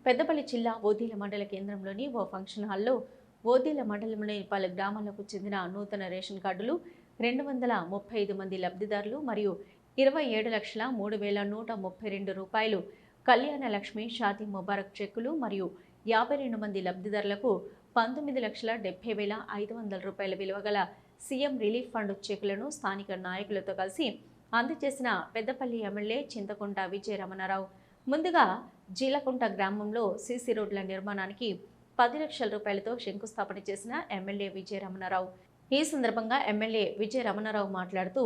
పెద్దపల్లి జిల్లా ఓదీల మండల కేంద్రంలోని ఓ ఫంక్షన్ హాల్లో ఓదీల మండలంలోని పలు గ్రామాలకు చెందిన నూతన రేషన్ కార్డులు 235 మంది లబ్ధిదారులు మరియు 27,03,132 రూపాయలు కళ్యాణ లక్ష్మి షాదీ ముబారక్ చెక్కులు మరియు 52 మంది లబ్ధిదారులకు 19,70,500 రూపాయల విలువ గల సీఎం రిలీఫ్ ఫండ్ చెక్కులను స్థానిక నాయకులతో కలిసి అందజేసిన పెద్దపల్లి ఎమ్మెల్యే చింతకుంట విజయ రమణారావు. ముందుగా జీలకుంట గ్రామంలో సీసీ రోడ్ల నిర్మాణానికి 10 లక్షల రూపాయలతో శంకుస్థాపన చేసిన ఎమ్మెల్యే విజయ రమణారావు. ఈ సందర్భంగా ఎమ్మెల్యే విజయ రమణారావు మాట్లాడుతూ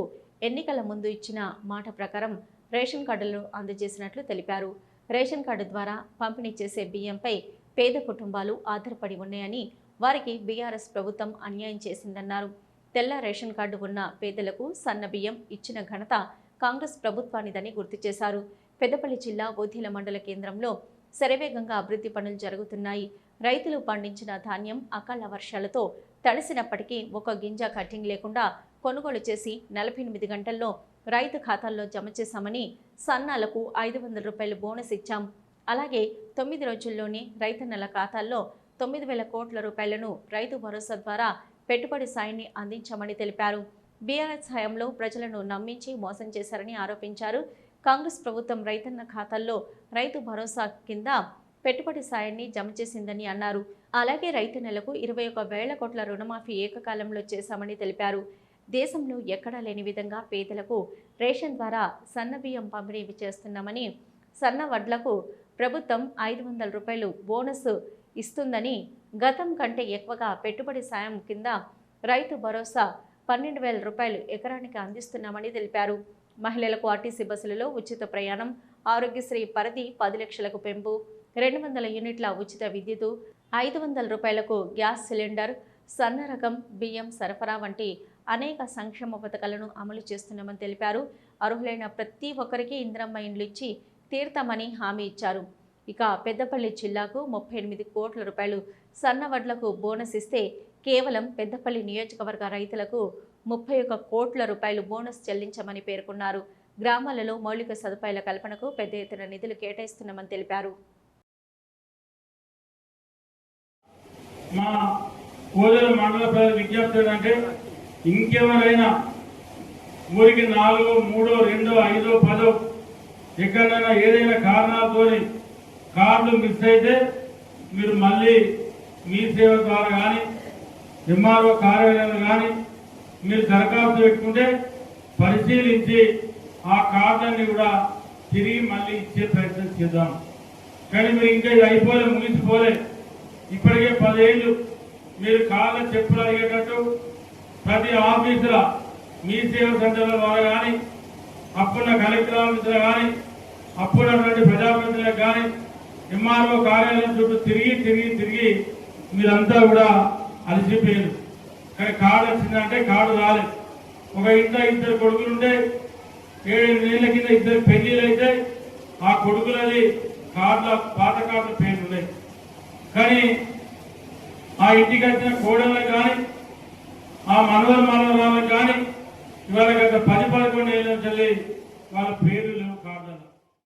ఎన్నికల ముందు ఇచ్చిన మాట ప్రకారం రేషన్ కార్డులను అందజేసినట్లు తెలిపారు. రేషన్ కార్డు ద్వారా పంపిణీ చేసే బియ్యంపై పేద కుటుంబాలు ఆధారపడి ఉన్నాయని, వారికి బీఆర్ఎస్ ప్రభుత్వం అన్యాయం చేసిందన్నారు. తెల్ల రేషన్ కార్డు ఉన్న పేదలకు సన్న బియ్యం ఇచ్చిన ఘనత కాంగ్రెస్ ప్రభుత్వానిదని గుర్తు చేశారు. పెద్దపల్లి జిల్లా ఓదీల మండల కేంద్రంలో శరవేగంగా అభివృద్ధి పనులు జరుగుతున్నాయి. రైతులు పండించిన ధాన్యం అకాల వర్షాలతో తడిసినప్పటికీ ఒక గింజ కటింగ్ లేకుండా కొనుగోలు చేసి 48 గంటల్లో రైతు ఖాతాల్లో జమ చేశామని, సన్నాలకు 500 రూపాయలు బోనస్ ఇచ్చాం. అలాగే 9 రోజుల్లోనే రైతన్నల ఖాతాల్లో 9,000 కోట్ల రూపాయలను రైతు భరోసా ద్వారా పెట్టుబడి సాయాన్ని అందించామని తెలిపారు. బీఆర్ఎస్ హయాంలో ప్రజలను నమ్మించి మోసం చేశారని ఆరోపించారు. కాంగ్రెస్ ప్రభుత్వం రైతన్న ఖాతాల్లో రైతు భరోసా కింద పెట్టుబడి సాయాన్ని జమ చేసిందని అన్నారు. అలాగే రైతన్నలకు 21,000 కోట్ల రుణమాఫీ ఏకకాలంలో చేశామని తెలిపారు. దేశంలో ఎక్కడా లేని విధంగా పేదలకు రేషన్ ద్వారా సన్న బియ్యం పంపిణీ చేస్తున్నామని, సన్న వడ్లకు ప్రభుత్వం 500 రూపాయలు బోనస్ ఇస్తుందని, గతం కంటే ఎక్కువగా పెట్టుబడి సాయం కింద రైతు భరోసా 12,000 రూపాయలు ఎకరానికి అందిస్తున్నామని తెలిపారు. మహిళలకు ఆర్టీసీ బస్సులలో ఉచిత ప్రయాణం, ఆరోగ్యశ్రీ పరిధి 10 లక్షలకు పెంపు, 200 యూనిట్ల ఉచిత విద్యుత్, 500 రూపాయలకు గ్యాస్ సిలిండర్, సన్న రకం బియ్యం సరఫరా వంటి అనేక సంక్షేమ పథకాలను అమలు చేస్తున్నామని తెలిపారు. అర్హులైన ప్రతి ఒక్కరికి ఇందిరమ్మ ఇండ్లు ఇచ్చి తీర్తామని హామీ ఇచ్చారు. ఇక పెద్దపల్లి జిల్లాకు 38 కోట్ల రూపాయలు సన్న వడ్లకు బోనస్ ఇస్తే కేవలం పెద్దపల్లి నియోజకవర్గ రైతులకు 31 కోట్ల రూపాయలు బోనస్ చెల్లించమని పేర్కొన్నారు. గ్రామాలలో మౌలిక సదుపాయాల కల్పనకు పెద్ద ఎత్తున నిధులు కేటాయిస్తున్నామని తెలిపారు. మా ఓదీల మండల ప్రజల విజ్ఞప్తి ఏంటంటే, ఇంకెవరైనా ఊరికి 4, 3, 2, 5, 10 ఎక్కడైనా ఏదైనా కారణాలతో కార్డు మిస్ అయితే మీరు మళ్ళీ మీ సేవ ద్వారా కానీ ఎంఆర్ఓ కార్యాలయంలో కానీ మీరు దరఖాస్తు పెట్టుకుంటే పరిశీలించి ఆ కార్డుని కూడా తిరిగి మళ్ళీ ఇచ్చే ప్రయత్నం చేద్దాం. కానీ మీరు ఇంకా ఇది అయిపోలే, ముగిసిపోలే. ఇప్పటికే 10 ఏళ్ళు మీరు కాళ్ళ చెప్పులు అడిగేటట్టు ప్రతి ఆఫీసులో మీ సేవ సెంటర్ల ద్వారా కానీ, అప్పుడున్న కలెక్టర్ ఆఫీసులో కానీ, అప్పుడున్నటువంటి ప్రజాప్రతినిధులకు కానీ ఎంఆర్ఓ కార్యాలయం చుట్టూ తిరిగి మీరంతా కూడా అలసిపోయారు. కానీ కార్డు వచ్చిందంటే కార్డు రాలేదు. ఒక ఇంట్లో 2 కొడుకులు ఉంటే 7 నెలల కింద 2 పెళ్లిళ్ళు అయితే ఆ కొడుకులది కార్డుల పాత కార్డుల పేర్లు ఉన్నాయి. కానీ ఆ ఇంటికి వచ్చిన కోడళ్ళకి కానీ, ఆ మనవరాళ్ళకి కానీ ఇవాళ గత 10-11 ఏళ్ళ చల్లి వాళ్ళ పేర్లు